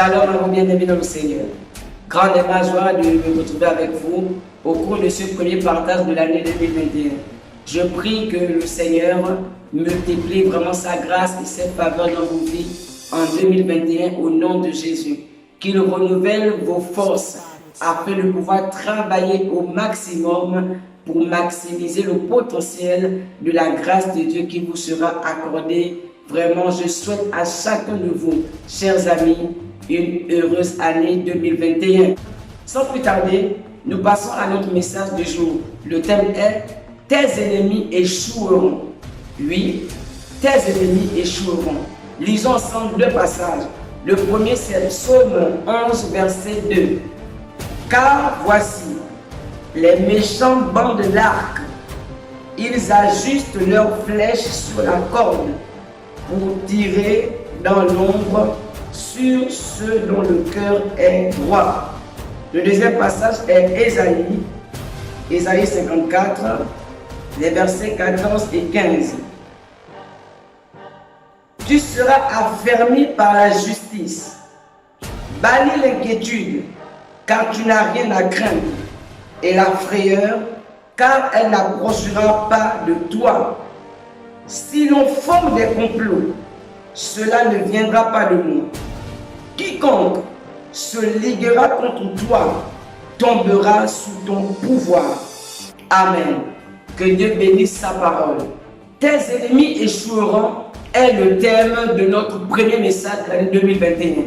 Shalom à vous bien-aimés dans le Seigneur. Grande est ma joie de me retrouver avec vous au cours de ce premier partage de l'année 2021. Je prie que le Seigneur multiplie vraiment sa grâce et ses faveurs dans vos vies en 2021 au nom de Jésus. Qu'il renouvelle vos forces afin de pouvoir travailler au maximum pour maximiser le potentiel de la grâce de Dieu qui vous sera accordée. Vraiment, je souhaite à chacun de vous, chers amis, une heureuse année 2021. Sans plus tarder, nous passons à notre message du jour. Le thème est « Tes ennemis échoueront ». Oui, tes ennemis échoueront. Lisons ensemble deux passages. Le premier, c'est Psaume 11, verset 2. « Car voici, les méchants bandent l'arc. Ils ajustent leurs flèches sur la corde pour tirer dans l'ombre sur ceux dont le cœur est droit. » Le deuxième passage est Ésaïe 54, les versets 14 et 15. « Tu seras affermi par la justice, bannis l'inquiétude, car tu n'as rien à craindre, et la frayeur, car elle n'approchera pas de toi. Si l'on forme des complots, cela ne viendra pas de moi. Quiconque se liguera contre toi tombera sous ton pouvoir. » Amen. Que Dieu bénisse sa parole. Tes ennemis échoueront est le thème de notre premier message de l'année 2021.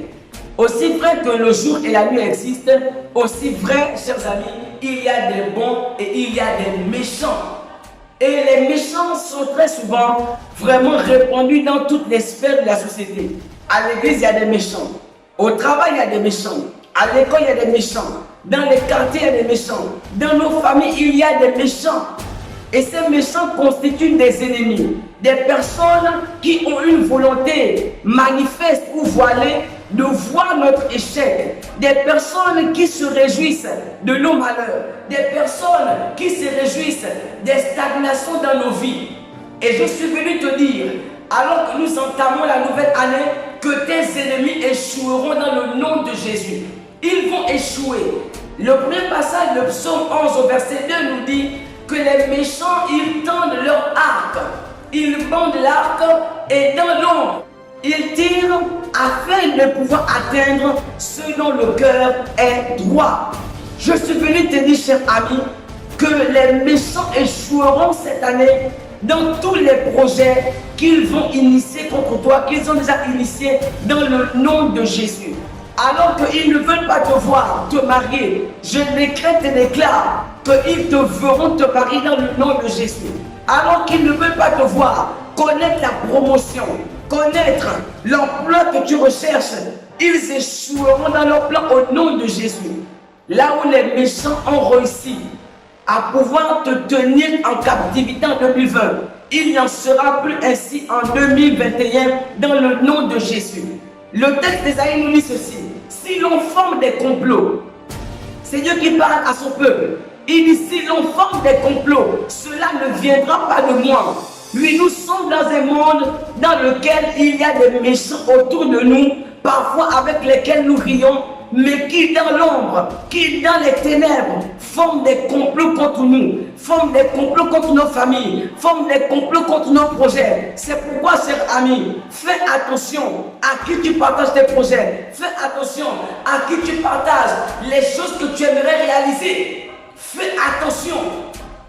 Aussi vrai que le jour et la nuit existent, aussi vrai, chers amis, il y a des bons et il y a des méchants. Et les méchants sont très souvent vraiment répandus dans toutes les sphères de la société. À l'église, il y a des méchants. Au travail, il y a des méchants. À l'école, il y a des méchants. Dans les quartiers, il y a des méchants. Dans nos familles, il y a des méchants. Et ces méchants constituent des ennemis. Des personnes qui ont une volonté manifeste ou voilée de voir notre échec. Des personnes qui se réjouissent de nos malheurs. Des personnes qui se réjouissent des stagnations dans nos vies. Et je suis venu te dire, alors que nous entamons la nouvelle année, que tes ennemis échoueront dans le nom de Jésus. Ils vont échouer. Le premier passage de Psaume 11 au verset 2 nous dit que les méchants, ils tendent leur arc. Ils bandent l'arc et dans l'ombre, ils tirent afin de pouvoir atteindre ce dont le cœur est droit. Je suis venu te dire, cher ami, que les méchants échoueront cette année dans tous les projets qu'ils vont initier contre toi, qu'ils ont déjà initiés dans le nom de Jésus. Alors qu'ils ne veulent pas te voir te marier, je décrète et déclare qu'ils te verront te marier dans le nom de Jésus. Alors qu'ils ne veulent pas te voir connaître la promotion, connaître l'emploi que tu recherches, ils échoueront dans leur plan au nom de Jésus. Là où les méchants ont réussi à pouvoir te tenir en captivité en 2020, il n'en sera plus ainsi en 2021 dans le nom de Jésus. Le texte d'Ésaïe nous dit ceci: si l'on forme des complots, c'est Dieu qui parle à son peuple. Il dit, si l'on forme des complots, cela ne viendra pas de moi. Oui, nous sommes dans un monde dans lequel il y a des méchants autour de nous, parfois avec lesquels nous rions, mais qui dans l'ombre, qui dans les ténèbres, forment des complots contre nous, forment des complots contre nos familles, forment des complots contre nos projets. C'est pourquoi, chers amis, fais attention à qui tu partages tes projets. Fais attention à qui tu partages les choses que tu aimerais réaliser. Fais attention.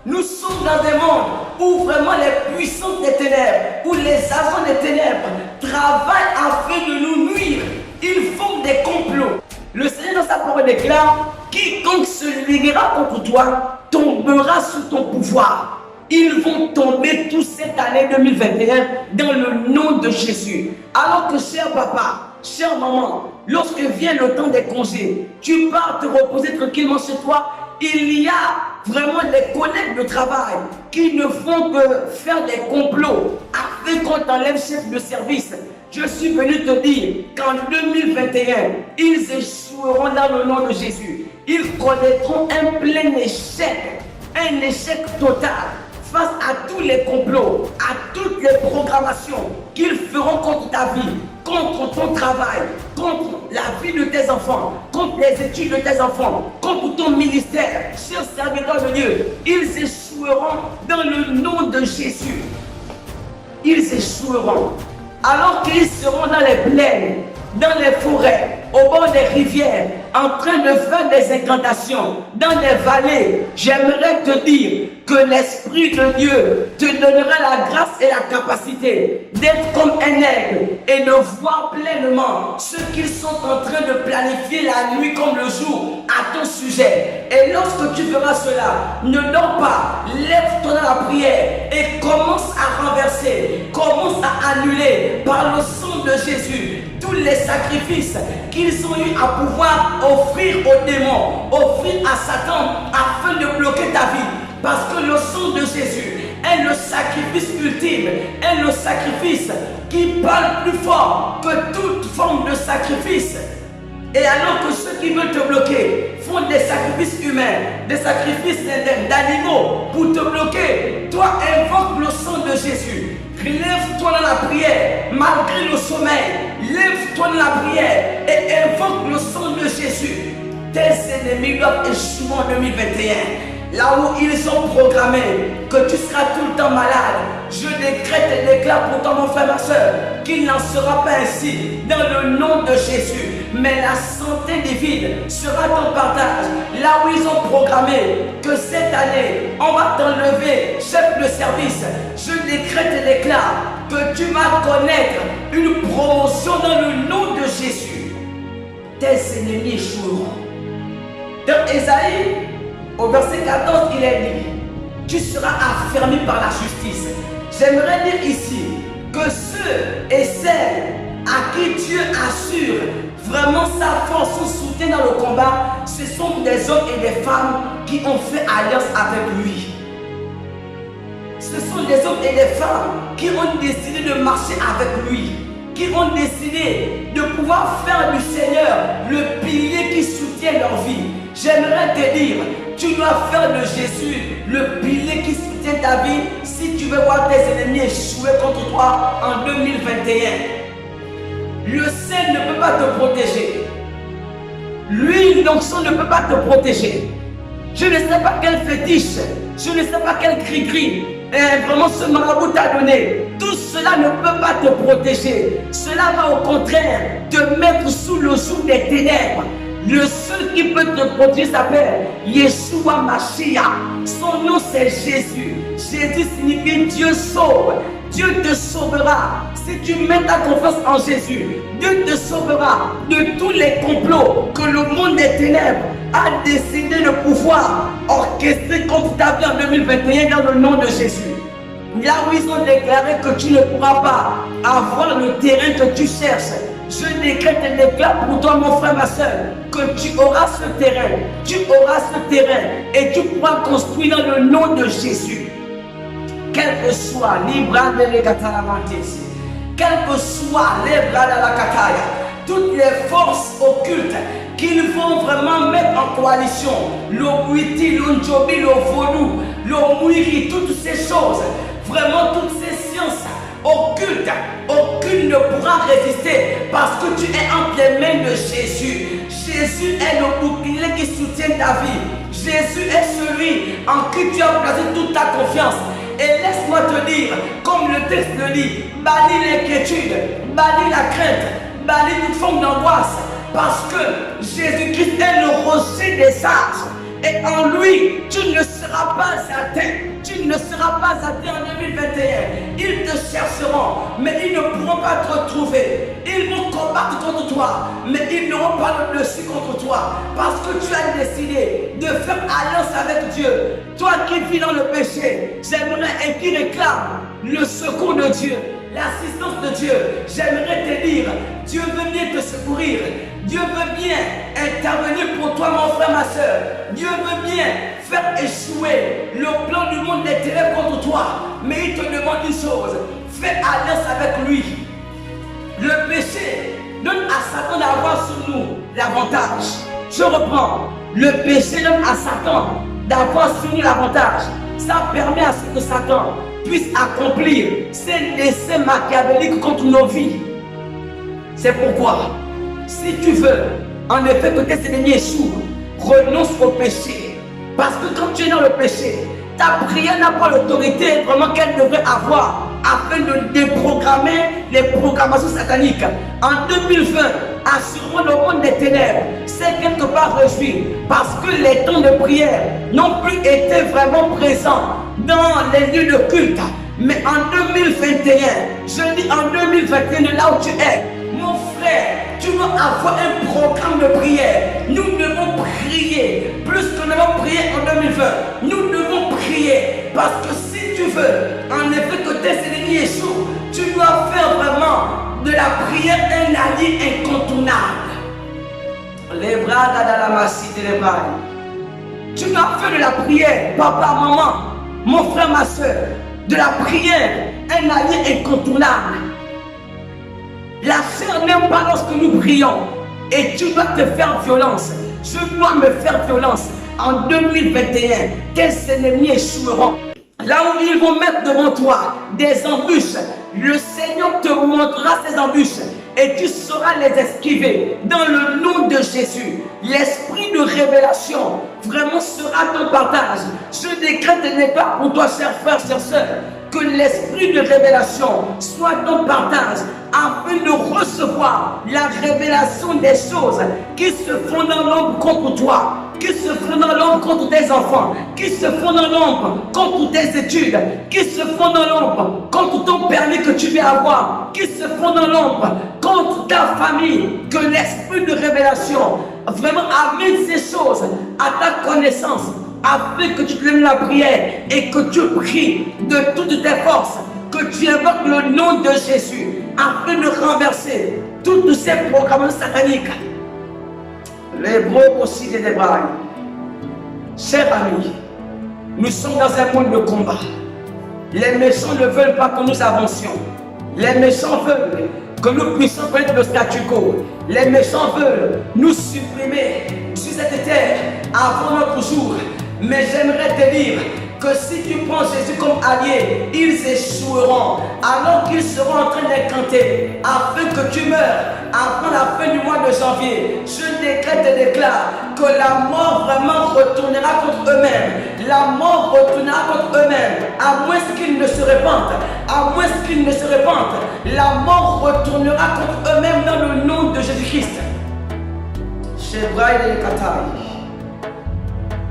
Nous sommes dans un monde où vraiment les puissances des ténèbres, où les agents des ténèbres travaillent afin de nous nuire. Ils font des complots. Le Seigneur dans sa parole déclare: quiconque se liguera contre toi tombera sous ton pouvoir. Ils vont tomber toute cette année 2021 dans le nom de Jésus. Alors que, cher papa, chère maman, lorsque vient le temps des congés, tu pars te reposer tranquillement chez toi, il y a vraiment des collègues de travail qui ne font que faire des complots afin qu'on t'enlève chef de service. Je suis venu te dire qu'en 2021, ils échoueront dans le nom de Jésus. Ils connaîtront un plein échec, un échec total face à tous les complots, à toutes les programmations qu'ils feront contre ta vie, contre ton travail, contre la vie de tes enfants, contre les études de tes enfants, contre ton ministère, chers serviteurs de Dieu, ils échoueront dans le nom de Jésus. Ils échoueront. Alors qu'ils seront dans les plaines, dans les forêts, au bord des rivières, en train de faire des incantations, dans des vallées, j'aimerais te dire que l'Esprit de Dieu te donnera la grâce et la capacité d'être comme un aigle et de voir pleinement ce qu'ils sont en train de planifier la nuit comme le jour à ton sujet. Et lorsque tu feras cela, ne dors pas, lève-toi dans la prière et commence à renverser, commence à annuler par le sang de Jésus tous les sacrifices qu'ils ont eu à pouvoir offrir aux démons, offrir à Satan afin de bloquer ta vie. Parce que le sang de Jésus est le sacrifice ultime, est le sacrifice qui parle plus fort que toute forme de sacrifice. Et alors que ceux qui veulent te bloquer font des sacrifices humains, des sacrifices d'animaux pour te bloquer, toi invoque le sang de Jésus. Lève-toi dans la prière, malgré le sommeil. Lève-toi dans la prière et invoque le sang de Jésus. Tes ennemis doivent échouer en 2021. Là où ils ont programmé que tu seras tout le temps malade, je décrète et déclare pour toi, mon frère, ma soeur, qu'il n'en sera pas ainsi dans le nom de Jésus. Mais la santé divine sera ton partage. Là où ils ont programmé que cette année, on va t'enlever chef de service, je décrète et déclare que tu vas connaître une promotion dans le nom de Jésus. Tes ennemis échoueront. Dans Ésaïe, au verset 14, il est dit, tu seras affermi par la justice. J'aimerais dire ici que ceux et celles à qui Dieu assure vraiment sa force, son soutien dans le combat, ce sont des hommes et des femmes qui ont fait alliance avec lui. Ce sont des hommes et des femmes qui ont décidé de marcher avec lui, qui ont décidé de pouvoir faire du Seigneur le pilier qui soutient leur vie. J'aimerais te dire, tu dois faire de Jésus le pilier qui soutient ta vie si tu veux voir tes ennemis échouer contre toi en 2021. Le ciel ne peut pas te protéger. L'huile d'onction ne peut pas te protéger. Je ne sais pas quel fétiche, je ne sais pas quel cri-cri, vraiment ce marabout t'a donné. Tout cela ne peut pas te protéger. Cela va au contraire te mettre sous le joug des ténèbres. Le seul qui peut te protéger s'appelle Yeshua Mashiach. Son nom c'est Jésus. Jésus signifie Dieu sauve. Dieu te sauvera. Si tu mets ta confiance en Jésus, Dieu te sauvera de tous les complots que le monde des ténèbres a décidé de pouvoir orchestrer contre ta vie en 2021 dans le nom de Jésus. Là où ils ont déclaré que tu ne pourras pas avoir le terrain que tu cherches, je décrète et déclare pour toi, mon frère, ma soeur, que tu auras ce terrain, et tu pourras construire dans le nom de Jésus. Quel que soit toutes les forces occultes qu'ils vont vraiment mettre en coalition, le Witi, le Njobi, le Vodou, le Mouiri, toutes ces choses, vraiment toutes ces sciences occultes, aucune ne pourra résister parce que tu es entre les mains de Jésus. Jésus est le bouclier qui soutient ta vie. Jésus est celui en qui tu as placé toute ta confiance. Et laisse-moi te dire, comme le texte le dit, bannis l'inquiétude, bannis la crainte, bannis toute forme d'angoisse, parce que Jésus-Christ est le rocher des sages. Et en lui, tu ne seras pas atteint. Tu ne seras pas atteint en 2021. Ils te chercheront, mais ils ne pourront pas te retrouver. Ils vont combattre contre toi, mais ils n'auront pas le dessus contre toi. Parce que tu as décidé de faire alliance avec Dieu. Toi qui vis dans le péché, j'aimerais et qui réclame le secours de Dieu, l'assistance de Dieu. J'aimerais te dire, Dieu veut bien te secourir. Dieu veut bien intervenir pour toi, mon frère, ma soeur. Dieu veut bien faire échouer le plan du monde des ténèbres contre toi. Mais il te demande une chose, fais alliance avec lui. Le péché donne à Satan d'avoir sur nous l'avantage. Je reprends, le péché donne à Satan d'avoir sur nous l'avantage. Ça permet à ce que Satan puisse accomplir ses desseins machiavéliques contre nos vies. C'est pourquoi Si tu veux, en effet, que tes ennemis échouent, renonce au péché. Parce que quand tu es dans le péché, ta prière n'a pas l'autorité vraiment qu'elle devrait avoir afin de déprogrammer les programmations sataniques. En 2020, assurément le monde des ténèbres s'est quelque part réjoui parce que les temps de prière n'ont plus été vraiment présents dans les lieux de culte. Mais en 2021, je dis en 2021, de là où tu es, mon frère, tu dois avoir un programme de prière. Nous devons prier plus que nous avons prié en 2020. Nous devons prier parce que si tu veux, en effet, que tes ennemis échouent, tu dois faire vraiment de la prière un allié incontournable. Les bras dans la massite les bras. Tu dois faire de la prière, papa, maman, mon frère, ma soeur, de la prière un allié incontournable. La chair n'aime pas lorsque nous prions. Et tu dois te faire violence. Je dois me faire violence. En 2021, tes ennemis échoueront. Là où ils vont mettre devant toi des embûches, le Seigneur te montrera ces embûches et tu sauras les esquiver dans le nom de Jésus. L'esprit de révélation vraiment sera ton partage. Je décrète et déclare pour toi, chers frères, chères sœurs, que l'esprit de révélation soit ton partage afin de recevoir la révélation des choses qui se font dans l'ombre contre toi, qui se font dans l'ombre contre tes enfants, qui se font dans l'ombre contre tes études, qui se font dans l'ombre contre ton permis que tu vas avoir, qui se font dans l'ombre contre ta famille. Que l'esprit de révélation vraiment amène ces choses à ta connaissance, afin que tu te lèves la prière et que tu pries de toutes tes forces, que tu invoques le nom de Jésus, afin de renverser toutes ces programmations sataniques. Les bros aussi des débrailles. Chers amis, nous sommes dans un monde de combat. Les méchants ne veulent pas que nous avancions. Les méchants veulent que nous puissions connaître le statu quo. Les méchants veulent nous supprimer sur cette terre avant notre jour. Mais j'aimerais te dire que si tu prends Jésus comme allié, ils échoueront alors qu'ils seront en train d'incanter afin que tu meurs avant la fin du mois de janvier. Je décrète et déclare que la mort vraiment retournera contre eux-mêmes. La mort retournera contre eux-mêmes, à moins qu'ils ne se répandent. À moins qu'ils ne se répandent, la mort retournera contre eux-mêmes dans le nom de Jésus-Christ. Chebraï de Kataï.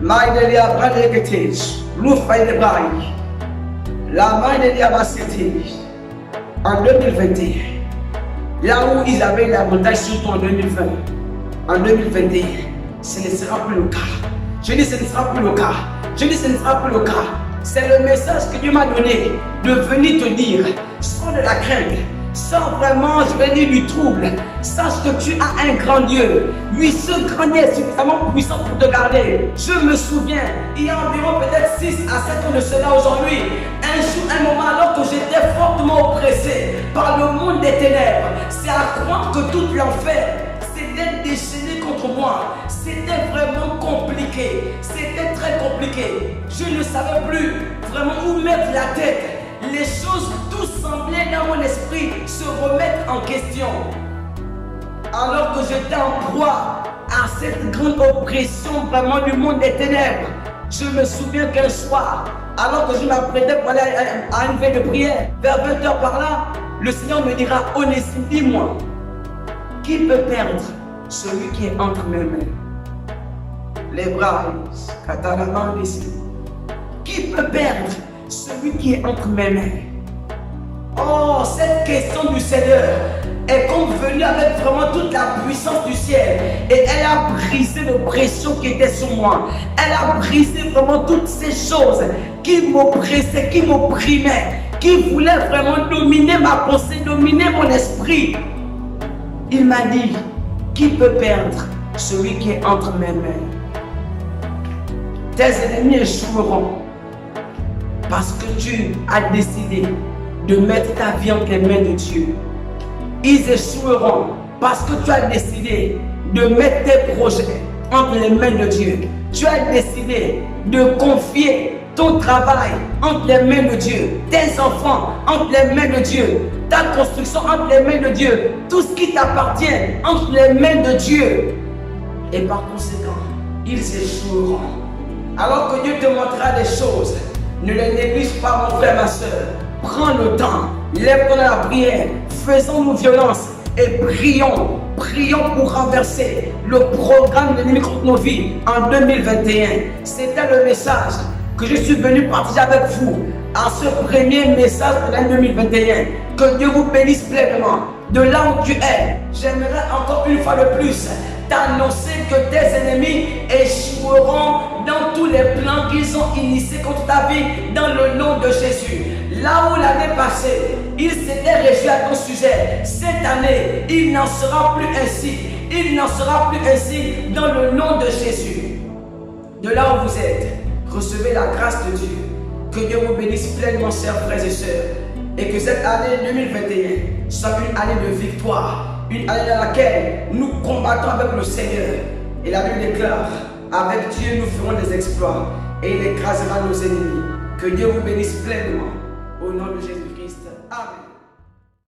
Maïdelia Bradegetej, Loufaï de Braï, la Maïdelia Bassetej, en 2021, là où ils avaient l'avantage surtout en 2020, en 2021, ce ne sera plus le cas. Je dis ce ne sera plus le cas. Je dis ce ne sera plus le cas. C'est le message que Dieu m'a donné de venir te dire, sans de la crainte, sans vraiment, je vais dire, du trouble. Sache que tu as un grand Dieu. Lui, ce grand Dieu est suffisamment puissant pour te garder. Je me souviens, il y a environ peut-être 6 à 7 ans de cela aujourd'hui, un jour, un moment, alors que j'étais fortement oppressé par le monde des ténèbres, c'est à croire que tout l'enfer s'était déchaîné contre moi. C'était vraiment compliqué. C'était très compliqué. Je ne savais plus vraiment où mettre la tête. Les choses, tout semblait dans mon esprit se remettre en question. Alors que j'étais en proie à cette grande oppression vraiment du monde des ténèbres, je me souviens qu'un soir, alors que je m'apprêtais pour aller à une veille de prière, vers 20h par là, le Seigneur me dira, Onésime, dis-moi, qui peut perdre celui qui est entre mes mains? Les bras, Catalan, qui peut perdre celui qui est entre mes mains? Oh, cette question du Seigneur est comme venue avec vraiment toute la puissance du ciel. Et elle a brisé l'oppression qui était sur moi. Elle a brisé vraiment toutes ces choses qui m'oppressaient, qui m'opprimaient, qui voulaient vraiment dominer ma pensée, dominer mon esprit. Il m'a dit, qui peut perdre celui qui est entre mes mains? Tes ennemis échoueront parce que tu as décidé de mettre ta vie entre les mains de Dieu. Ils échoueront parce que tu as décidé de mettre tes projets entre les mains de Dieu. Tu as décidé de confier ton travail entre les mains de Dieu, tes enfants entre les mains de Dieu, ta construction entre les mains de Dieu, tout ce qui t'appartient entre les mains de Dieu. Et par conséquent, ils échoueront. Alors que Dieu te montrera des choses, ne les néglige pas, mon frère, ma soeur. Prends le temps, lève-toi dans la prière, faisons-nous violence et prions. Prions pour renverser le programme de l'ennemi contre nos vies en 2021. C'était le message que je suis venu partager avec vous en ce premier message de l'année 2021. Que Dieu vous bénisse pleinement. De là où tu es, j'aimerais encore une fois de plus t'annoncer que tes ennemis échoueront dans tous les plans qu'ils ont initiés contre ta vie dans le nom de Jésus. Là où l'année passée, ils s'étaient réjouis à ton sujet, cette année, il n'en sera plus ainsi. Il n'en sera plus ainsi dans le nom de Jésus. De là où vous êtes, recevez la grâce de Dieu. Que Dieu vous bénisse pleinement, chers frères et sœurs. Et que cette année 2021 soit une année de victoire. Une année dans laquelle nous combattons avec le Seigneur. Et la Bible déclare, avec Dieu nous ferons des exploits et il écrasera nos ennemis. Que Dieu vous bénisse pleinement. Au nom de Jésus-Christ. Amen.